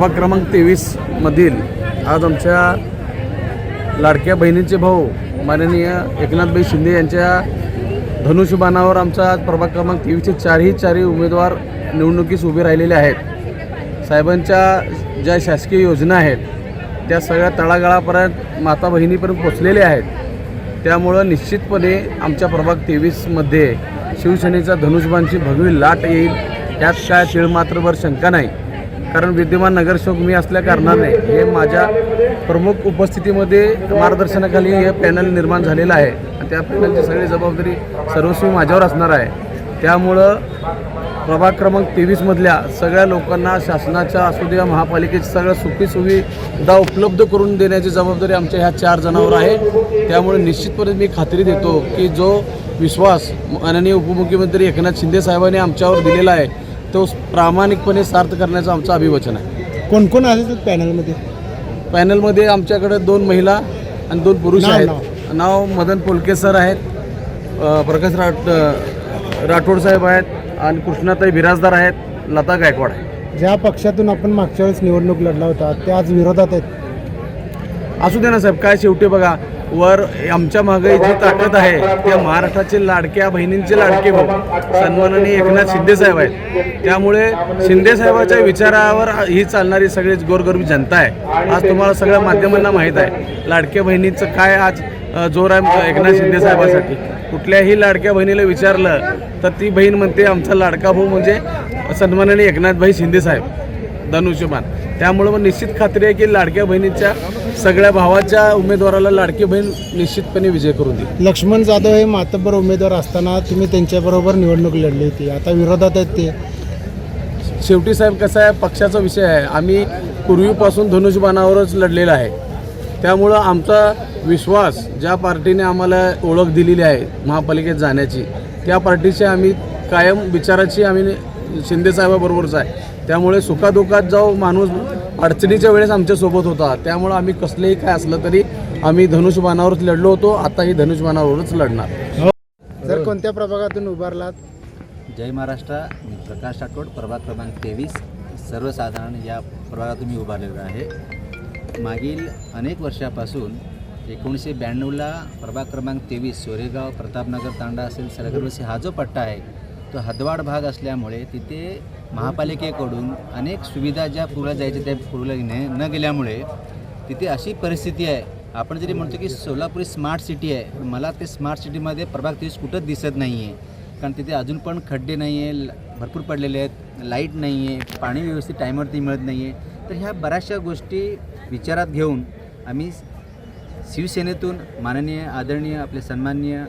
प्रभाग क्रमांक 23 मधील आज आमच्या लाडक्या बहिणींचे भाऊ माननीय एकनाथभाई शिंदे यांच्या धनुष्यबाणावर आमचा आज प्रभाग क्रमांक 23चे चारही उमेदवार निवडणुकीस उभे राहिलेले आहेत। साहेबांच्या ज्या शासकीय योजना आहेत त्या सगळ्या तळागाळापर्यंत माता बहिणीपर्यंत पोचलेल्या आहेत। त्यामुळं निश्चितपणे आमच्या प्रभाग 23मध्ये शिवसेनेचा धनुष्यबाणची भगवी लाट येईल यात काय तीळमात्रभर शंका नाही। कारण विद्यमान नगरसेवक मी असल्या कारणाने हे माझ्या प्रमुख उपस्थितीमध्ये मार्गदर्शनाखाली हे पॅनल निर्माण झालेलं आहे आणि त्या पॅनलची सगळी जबाबदारी सर्वस्वी माझ्यावर असणार आहे। त्यामुळं प्रभाग क्रमांक 23 मधल्या सगळ्या लोकांना शासनाच्या असू द्या महापालिकेची सगळ्या सुखी सुविधा उपलब्ध करून देण्याची जबाबदारी आमच्या ह्या 4 जणांवर आहे। त्यामुळे निश्चितपणे मी खात्री देतो की जो विश्वास माननीय उपमुख्यमंत्री एकनाथ शिंदे साहेबांनी आमच्यावर दिलेला आहे तो प्रामाणिकपणे सार्थ करण्याचं आमचं अभिवचन आहे। कोण कोण आले पॅनलमध्ये? पॅनलमध्ये आमच्याकडे 2 महिला आणि 2 पुरुष आहेत। नाव मदन पोलके सर आहेत, प्रकाश राठोड साहेब आहेत आणि कृष्णाताई बिराजदार आहेत, लता गायकवाड आहे। ज्या पक्षातून आपण मागच्या वेळेस निवडणूक लढला होता ते आज विरोधात आहेत। असू दे ना साहेब, काय शेवटी बघा वर आमच्या मागे जी ताकद आहे त्या महाराष्ट्राचे लाडक्या बहिणींचे लाडके भाऊ सन्माननीय एकनाथ शिंदे साहेब आहेत। त्यामुळे शिंदे साहेबाच्या विचारावर ही चालणारी सगळी गोरगरिबी जनता आहे। आज तुम्हाला सगळ्या माध्यमांना माहीत आहे लाडक्या बहिणींचं काय आज जोर आहे एकनाथ शिंदे साहेबांसाठी। कुठल्याही लाडक्या बहिणीला विचारलं तर ती बहीण म्हणते आमचा लाडका भाऊ म्हणजे सन्माननीय एकनाथभाई शिंदे साहेब धनुष्यबाण। त्यामुळे मग निश्चित खात्री आहे की लाडक्या बहिणीच्या सगळ्या भावाच्या उमेदवाराला लाडकी बहीण निश्चितपणे विजय करून देईल। लक्ष्मण जाधव हे मातब्बर उमेदवार असताना तुम्ही त्यांच्याबरोबर निवडणूक लढली होती, आता विरोधात आहेत ते। शेवटी साहेब कसं आहे, पक्षाचा विषय आहे। आम्ही पूर्वीपासून धनुष्यबाणावरच लढलेला आहे। त्यामुळं आमचा विश्वास ज्या पार्टीने आम्हाला ओळख दिलेली आहे महापालिकेत जाण्याची त्या पार्टीची आम्ही कायम विचाराची आम्ही शिंदे साहेबाबरोबरच आहे। त्यामुळे सुखादुखात जाऊ माणूस अडचणीच्या वेळेस आमच्यासोबत होता। त्यामुळे आम्ही कसलेही काय असलं तरी आम्ही धनुष्यबाणावरच लढलो होतो, आताही धनुष्यबाणावरच लढणार। जर कोणत्या प्रभागातून उभारलात? जय महाराष्ट्र, मी प्रकाश राठोड, प्रभाग क्रमांक 23 सर्वसाधारण या प्रभागातून मी उभारलेलो आहे। मागील अनेक वर्षापासून 1992ला प्रभाग क्रमांक 23 सोरेगाव प्रतापनगर तांडा असेल सरगरवसी हा जो पट्टा आहे तो हदवाड भाग असल्यामुळे तिथे महापालिकेकडून अनेक सुविधा ज्या पुरवल्या जायच्या त्या पुरवल्या न गेल्यामुळे तिथे अशी परिस्थिती आहे। आपण जरी म्हणतो की सोलापूर स्मार्ट सिटी आहे, मला ते स्मार्ट सिटीमध्ये प्रभाग 23 कुठंच दिसत नाही आहे। कारण तिथे अजून पण खड्डे नाही आहे, भरपूर पडलेले आहेत, लाईट नाही आहे, पाणी व्यवस्थित टाईमवरती मिळत नाही आहे। तर ह्या बऱ्याचशा गोष्टी विचारात घेऊन आम्ही शिवसेनेतून माननीय आदरणीय आपले सन्माननीय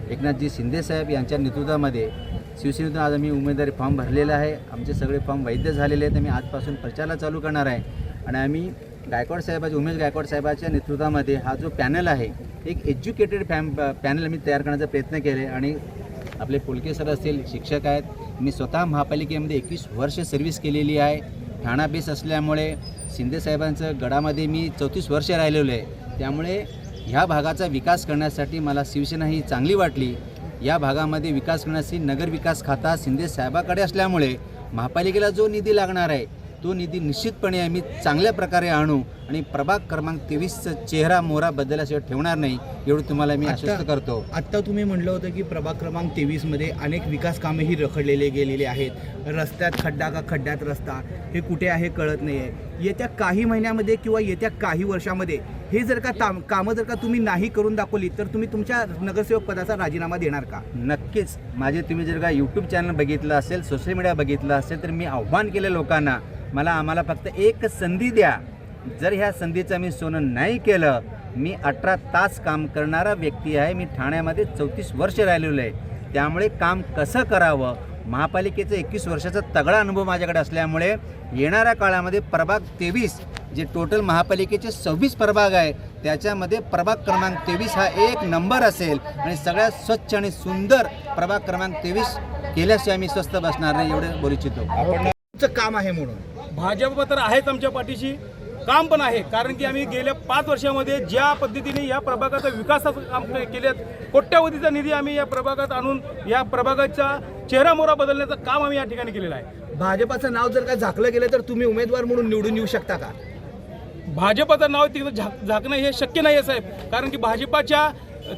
एकनाथजी शिंदे साहेब यांच्या नेतृत्वामध्ये शिवसेनेतून आज आम्ही उमेदवारी फॉर्म भरलेला आहे। आमचे सगळे फॉर्म वैध झालेले आहेत। आम्ही आजपासून प्रचाराला चालू करणार आहे आणि आम्ही गायकवाड साहेबाच्या उमेश गायकवाड साहेबाच्या नेतृत्वामध्ये हा जो पॅनल आहे एक एज्युकेटेड पॅनल आम्ही तयार करण्याचा प्रयत्न केले आणि आपले पोलके सर असतील, शिक्षक आहेत, मी स्वतः महापालिकेमध्ये 21 वर्ष सर्व्हिस केलेली आहे। ठाणा बेस असल्यामुळे शिंदे साहेबांचं गडामध्ये मी 34 वर्ष राहिलेलो आहे। त्यामुळे ह्या भागाचा विकास करण्यासाठी मला शिवसेना ही चांगली वाटली। या भागामध्ये विकास करण्यासाठी नगर विकास खाता शिंदे साहेबाकडे असल्यामुळे महापालिकेला जो निधी लागणार आहे तो निधी निश्चितपणे आम्ही चांगल्या प्रकारे आणू आणि प्रभाग क्रमांक 23चा चेहरा मोहरा बदलल्याशिवाय ठेवणार नाही एवढं तुम्हाला मी आश्वस्त करतो। आत्ता तुम्ही म्हटलं होतं की प्रभाग क्रमांक 23मध्ये अनेक विकास कामेही रखडलेले गेलेले आहेत। रस्त्यात खड्डा का खड्ड्यात रस्ता हे कुठे आहे कळत नाही आहे। येत्या काही महिन्यामध्ये किंवा येत्या काही वर्षामध्ये हे जर का कामं जर का तुम्ही नाही करून दाखवली तर तुम्ही तुमच्या नगरसेवक पदाचा राजीनामा देणार का? नक्कीच। माझे तुम्ही जर का यूट्यूब चॅनल बघितलं असेल, सोशल मीडिया बघितलं असेल तर मी आव्हान केलं लोकांना, आम्हाला फक्त एक संधी द्या। जर ह्या संधीचं मी सोनं नाही केलं, मी 18 तास काम करणारा व्यक्ती आहे। मी ठाण्यामध्ये 34 वर्ष राहिलेलो आहे। त्यामुळे काम कसं करावं महापालिकेचा 21 वर्षाचा तगडा अनुभव माझ्याकडे असल्यामुळे येणाऱ्या काळामध्ये प्रभाग 23 जे टोटल महापालिकेचे 26 प्रभाग आहे त्याच्यामध्ये प्रभाग क्रमांक 23 हा एक नंबर असेल आणि सगळ्यात स्वच्छ आणि सुंदर प्रभाग क्रमांक 23 केल्याशिवाय मी स्वस्थ बसणार नाही एवढे बोलू इच्छितो। तुमचं काम आहे म्हणून भाजप तर आहेच आमच्या पाठीशी, काम पण आहे। कारण की आम्ही गेल्या 5 वर्षामध्ये ज्या पद्धतीने या प्रभागाचा विकासाचं काम केलेत, कोट्यावधीचा निधी आम्ही या प्रभागात आणून या प्रभागाचा चेहरा मोहरा बदलण्याचं काम आम्ही या ठिकाणी केलेलं आहे। भाजपाचं नाव जर का झाकलं गेलं तर तुम्ही उमेदवार म्हणून निवडून येऊ शकता का? भाजपाचं नाव तिकडे झाकणं हे शक्य नाही आहे साहेब, कारण की भाजपाच्या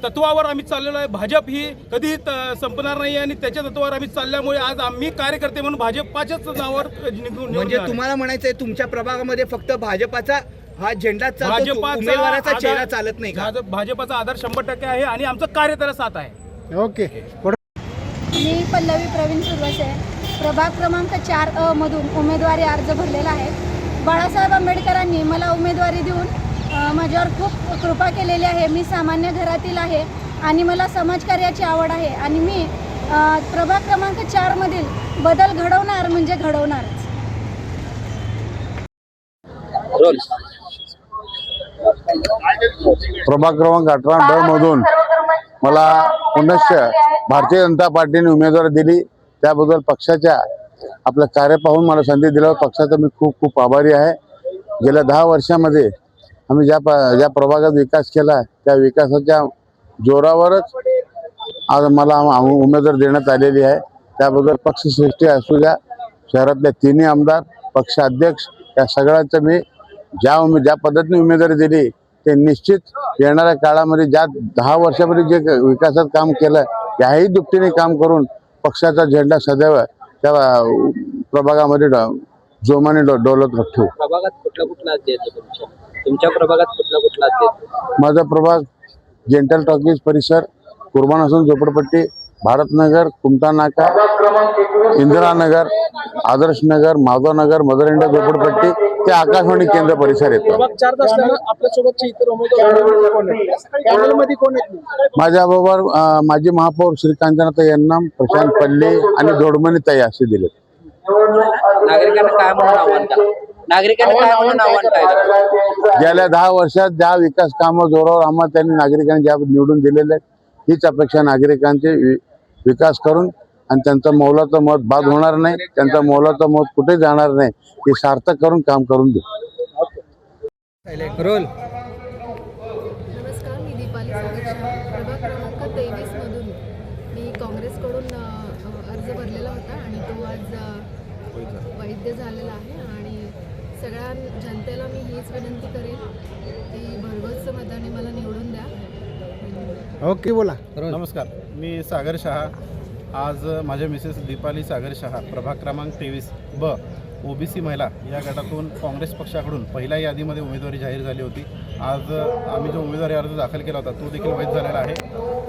तत्वावर आम्ही चाललेलो आहे. भाजप ही कधी संपणार नाही आणि त्याच्या तत्वावर आम्ही चालल्यामुळे आज आम्ही कार्यकर्ते म्हणून भाजपाच्याच नावावर म्हणजे तुम्हाला म्हणायचं आहे तुमच्या प्रभागामध्ये फक्त भाजपाचा हा झेंडा चालतो, उमेदवाराचा चेहरा चालत नाही का? भाजपाचा आधार 100% आहे आणि आमचं कार्य त्याला साथ आहे. ओके. मी पल्लवी प्रवीण सुरवसे, प्रभाग क्रमांक 4 मधून उमेदवारी अर्ज भरलेला आहे. बाळासाहेब आंबेडकरांनी मला उमेदवारी देऊन माझ्यावर खूप कृपा केलेली आहे. मी सामान्य घरातील आहे आणि मला समाजकार्याची आवड आहे आणि मी प्रभाग क्रमांक 4 मधील बदल घडवणार म्हणजे घडवणारच. प्रभाग क्रमांक 18 मधून मला पुनश्च भारतीय जनता पार्टीने उमेदवारी दिली, त्याबद्दल पक्षाच्या आपलं कार्य पाहून मला संधी दिल्यावर पक्षाचा मी खूप खूप आभारी आहे. गेल्या 10 वर्षामध्ये आम्ही ज्या प्रभागात विकास केला त्या विकासाच्या जोरावरच आज मला उमेदवारी देण्यात आलेली आहे. त्याबद्दल पक्षश्रेष्ठी असू द्या, शहरातले तिन्ही आमदार, पक्ष अध्यक्ष या सगळ्यांचं मी ज्या पद्धतीने उमेदवारी दिली ते निश्चित येणाऱ्या काळामध्ये ज्या 10 वर्षामध्ये जे विकासात काम केलं याही दुपटीने काम करून पक्षाचा झेंडा सदैव त्या प्रभागामध्ये जोमाने डोलत ठेवू. प्रभागात कुठला देतो तुमच्या प्रभागात कुठला देतो? माझा प्रभाग जेंटल टॉकीज परिसर, कुर्बान हसन झोपडपट्टी, भारतनगर, कुमटा नाका, इंदिरानगर, आदर्श नगर, माधवनगर, मदर इंडिया झोपडपट्टी ते आकाशवाणी केंद्र परिसर येतो. माझ्याबरोबर माजी महापौर श्री कांचनाताई यन्नम, प्रशांत पल्ले आणि दोडमणी ताई असे दिले. नागरिकांना काय म्हणून आव्हान काय? गेल्या 10 वर्षात ज्या विकास कामं जोरावर आम्हाला त्यांनी नागरिकांनी ज्या निवडून दिलेले आहेत हीच अपेक्षा नागरिकांची विकास करून आणि त्यांचं मौलाचं मत बाद होणार नाही, त्यांचं मौलाचं मत कुठे जाणार नाही हे सार्थक करून काम करून देऊ. रोल नमस्कार, मी दीपाली सागर शहा, प्रभाग क्रमांक 23 मधून मी काँग्रेसकडून अर्ज भरलेला होता आणि तो आज वैध झालेला आहे आणि सगळ्या जनतेला मी हीच विनंती करेन की भरघोस मताने मला निवडून द्या. ओके, बोला. नमस्कार, मी सागर शहा. आज माझ्या मिसेस दीपाली सागर शहा, प्रभाग क्रमांक 23 ब ओबीसी महिला या गटातून काँग्रेस पक्षाकडून पहिल्या यादीमध्ये उमेदवारी जाहीर झाली होती. आज आम्ही जो उमेदवारी अर्ज दाखल केला होता तो देखील वैध झालेला आहे.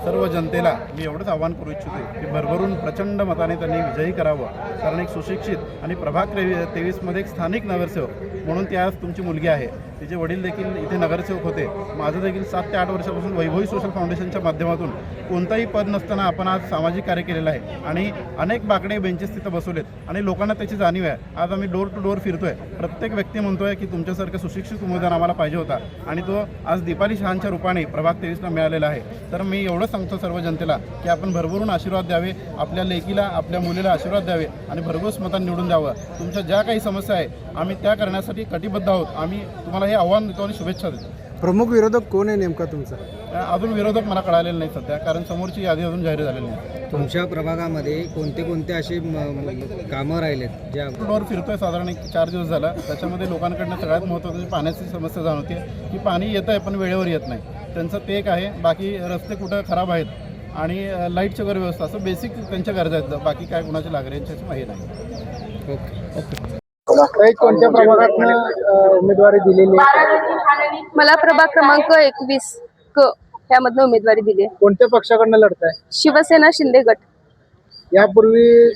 सर्व जनतेला मी एवढंच आवाहन करू इच्छितो की भरभरून प्रचंड मताने त्यांनी विजयी करावं, कारण एक सुशिक्षित आणि प्रभाग 23मध्ये एक स्थानिक नगरसेवक म्हणून ती आज तुमची मुलगी आहे. तिचे वडील देखील इथे नगरसेवक होते. माझं देखील 7 ते 8 वर्षापासून वैभवी सोशल फाउंडेशनच्या माध्यमातून कोणताही पद नसताना आपण आज सामाजिक कार्य केलेलं आहे आणि अनेक बाकडे बेंचेस तिथं बसवलेत आणि लोकांना त्याची जाणीव आहे. आज आम्ही डोर टू डोर फिरतोय, प्रत्येक व्यक्ती म्हणतोय की तुमच्यासारखं सुशिक्षित उमेदवार आम्हाला पाहिजे होता आणि तो आज दीपाली शहांच्या रूपाने प्रभाग 23ला मिळालेला आहे. तर मी एवढं सांगतो सर्व जनतेला की आपण भरभरून आशीर्वाद द्यावे, आपल्या लेकीला आपल्या मुलीला आशीर्वाद द्यावे आणि भरघोस मतांनी निवडून द्यावं. तुमच्या ज्या काही समस्या आहे आम्ही त्या करण्यासाठी कटिबद्ध आहोत. आम्ही तुम्हाला हे आव्हान देतो आणि शुभेच्छा देतो. प्रमुख विरोधक कोण आहे नेमका तुमचा? अजून विरोधक मला कळालेले नाही सध्या, कारण समोरची यादी अजून जाहीर झालेली नाही. तुमच्या प्रभागामध्ये कोणते असे कामं राहिलेत ज्या डोर फिरतोय साधारण 4 दिवस झाला. त्याच्यामध्ये लोकांकडनं सगळ्यात महत्त्वाची पाण्याची समस्या जाणवते की पाणी येतं आहे पण वेळेवर येत नाही. त्यांचं ते एक आहे. बाकी रस्ते कुठं खराब आहेत आणि लाईटची वगैरे व्यवस्था, असं बेसिक त्यांच्या गरजा आहेत. बाकी काय कुणाचे लागले यांच्याची माहिती नाही. ओके. कोणत्या प्रभागात उमेदवारी दिलेली आहे? मला प्रभाग क्रमांक 21 क ह्यामधनं उमेदवारी दिली आहे. कोणत्या पक्षाकडनं लढताय? शिवसेना शिंदे गट. यापूर्वी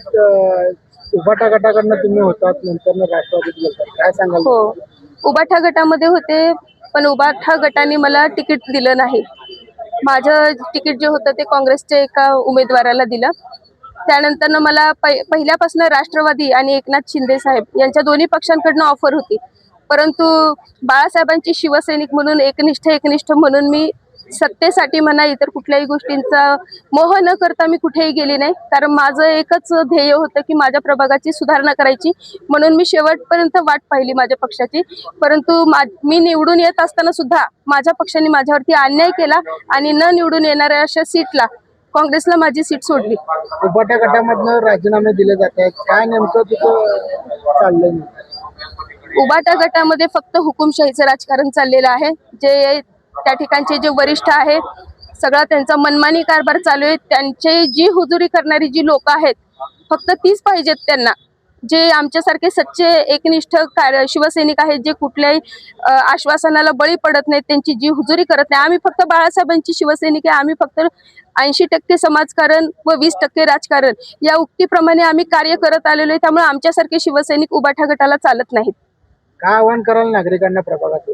उभाटा गटाकडनं तुम्ही होतात, नंतर राष्ट्रवादीत गेलात, काय सांगाल? हो, उभाठा गटामध्ये होते पण उभाठा गटाने मला तिकीट दिलं नाही. माझं तिकीट जे होतं ते काँग्रेसच्या एका उमेदवाराला दिलं. त्यानंतर मला पहिल्यापासून राष्ट्रवादी आणि एकनाथ शिंदे साहेब यांच्या दोन्ही पक्षांकडनं ऑफर होती, परंतु बाळासाहेबांची शिवसैनिक म्हणून एकनिष्ठ म्हणून मी सत्तेसाठी म्हणा इतर कुठल्याही गोष्टींचा मोह न करता मी कुठेही गेली नाही. कारण माझं एकच ध्येय होतं की माझ्या प्रभागाची सुधारणा करायची, म्हणून मी शेवटपर्यंत वाट पाहिली माझ्या पक्षाची. परंतु मी निवडून येत असताना सुद्धा माझ्या पक्षाने माझ्यावरती अन्याय केला आणि न निवडून येणाऱ्या अशा सीटला काँग्रेसला माझी सीट सोडली. उभाट्या गटामधनं राजीनामे दिले जात आहेत, काय नेमकं तिथं चाललंय? उबाटा गटामध्ये फक्त हुकुमशाहीचं राजकारण चाललेलं आहे. जे त्या ठिकाणचे जे वरिष्ठ आहे सगळा त्यांचा मनमानी कारभार चालू आहे. त्यांची जी हुजुरी करणारी जी लोक आहेत फक्त तीच पाहिजेत त्यांना. जे आमच्यासारखे सच्चे एकनिष्ठ शिवसैनिक आहेत जे कुठल्याही आश्वासनाला बळी पडत नाहीत, त्यांची जी हुजुरी करत नाही. आम्ही फक्त बाळासाहेबांची शिवसैनिक आहे. आम्ही फक्त 80% समाजकारण व 20% राजकारण या उक्तीप्रमाणे आम्ही कार्य करत आलेलो आहे. त्यामुळे आमच्यासारखे शिवसैनिक उबाठा गटाला चालत नाहीत. काय आव्हान कराल नागरिकांना प्रभागात?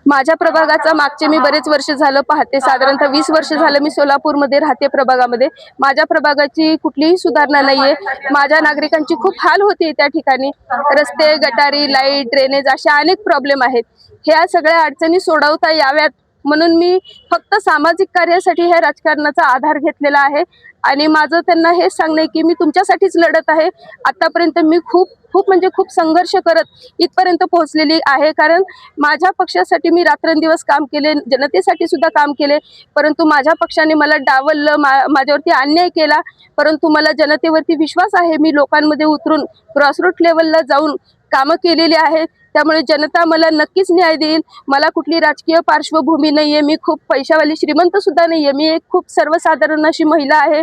माझ्या प्रभागाचा मागचे मी बरेच वर्ष झालं पाहते, साधारणतः 20 वर्ष झालं मी सोलापूरमध्ये राहते प्रभागामध्ये. माझ्या प्रभागाची कुठलीही सुधारणा नाहीये. माझ्या नागरिकांची खूप हाल होते त्या ठिकाणी. रस्ते, गटारी, लाईट, ड्रेनेज अशा अनेक प्रॉब्लेम आहेत. ह्या सगळ्या अडचणी सोडवता याव्यात म्हणून मी फक्त सामाजिक कार्यासाठी ह्या राजकारणाचा आधार घेतलेला आहे. आणि माझं त्यांना हेच सांगणं आहे की मी तुमच्यासाठीच लढत आहे. आतापर्यंत मी खूप म्हणजे खूप संघर्ष करत इथपर्यंत पोहोचलेली आहे. कारण माझ्या पक्षासाठी मी रात्रंदिवस काम केले, जनतेसाठी सुद्धा काम केले, परंतु माझ्या पक्षाने मला डावललं, माझ्यावरती अन्याय केला. परंतु मला जनतेवरती विश्वास आहे. मी लोकांमध्ये उतरून ग्रासरूट लेवलला जाऊन कामं केलेली आहेत. त्यामुळे जनता मला नक्कीच न्याय देईल. मला कुठली राजकीय पार्श्वभूमी नाहीये. मी खूप पैशावाली श्रीमंत सुद्धा नाहीये. मी एक खूप सर्वसाधारण अशी महिला आहे.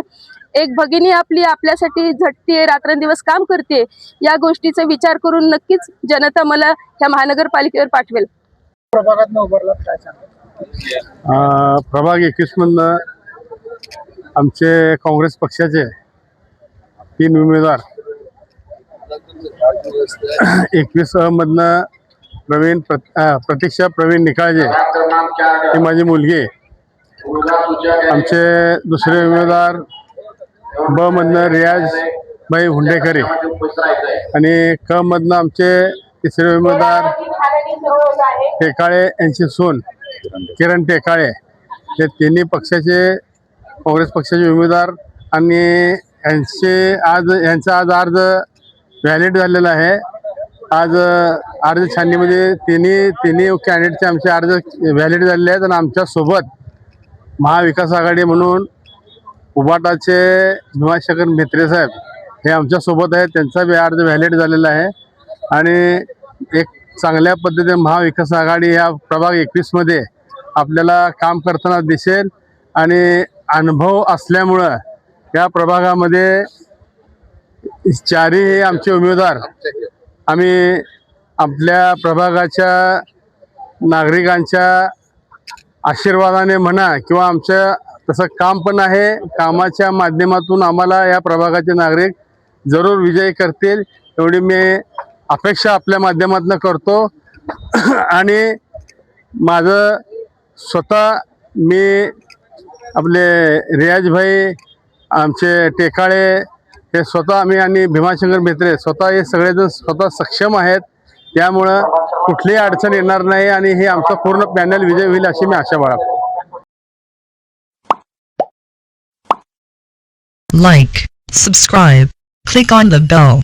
एक भगिनी आपल्यासाठी झटते, रात्रंदिवस काम करते. या गोष्टीचा विचार करून नक्कीच जनता मला ह्या महानगरपालिकेवर पाठवेल. प्रभागात उभारला काय सांगा? प्रभाग 21 मधनं आमचे काँग्रेस पक्षाचे 3 उमेदवार 21 मधनं प्रतीक्षा प्रवीण निकाळजे ही माझी मुलगी. आमचे दुसरे उमेदवार ब मधनं रियाज भाई हुंडेकरी आणि क मधनं आमचे तिसरे उमेदवार टेकाळे यांची सून किरण टेकाळे. हे तिन्ही पक्षाचे काँग्रेस पक्षाचे उमेदवार आणि यांचा आज अर्ज व्हॅलिड झालेला आहे. आज अर्ज छाननीमध्ये तिन्ही कॅन्डिडेटचे आमचे अर्ज व्हॅलिड झालेले आहेत. आणि आमच्यासोबत महाविकास आघाडी म्हणून उबाटाचे भीमाशंकर म्हेत्रे साहेब हे आमच्यासोबत आहेत. त्यांचा बी अर्ज व्हॅलिड झालेला आहे. आणि एक चांगल्या पद्धतीने महाविकास आघाडी ह्या प्रभाग 21 मध्ये आपल्याला काम करताना दिसेल. आणि अनुभव असल्यामुळं या प्रभागामध्ये 4ही आमचे उमेदवार आम्ही आपल्या प्रभागाच्या नागरिकांच्या आशीर्वादाने म्हणा किंवा आमच्या तसं काम पण आहे, कामाच्या माध्यमातून आम्हाला या प्रभागाचे नागरिक जरूर विजयी करतील एवढी मी अपेक्षा आपल्या माध्यमातून करतो. आणि माझं स्वतः मी आपले रियाजभाई आमचे टेकाळे हे स्वतः आम्ही आणि भीमाशंकर म्हेत्रे स्वतः हे सगळेजण स्वतः सक्षम आहेत. त्यामुळं कुठलीही अडचण येणार नाही आणि हे आमचा पूर्ण पॅनल विजय होईल अशी मी आशा बाळगतो. Like, subscribe, click on the bell.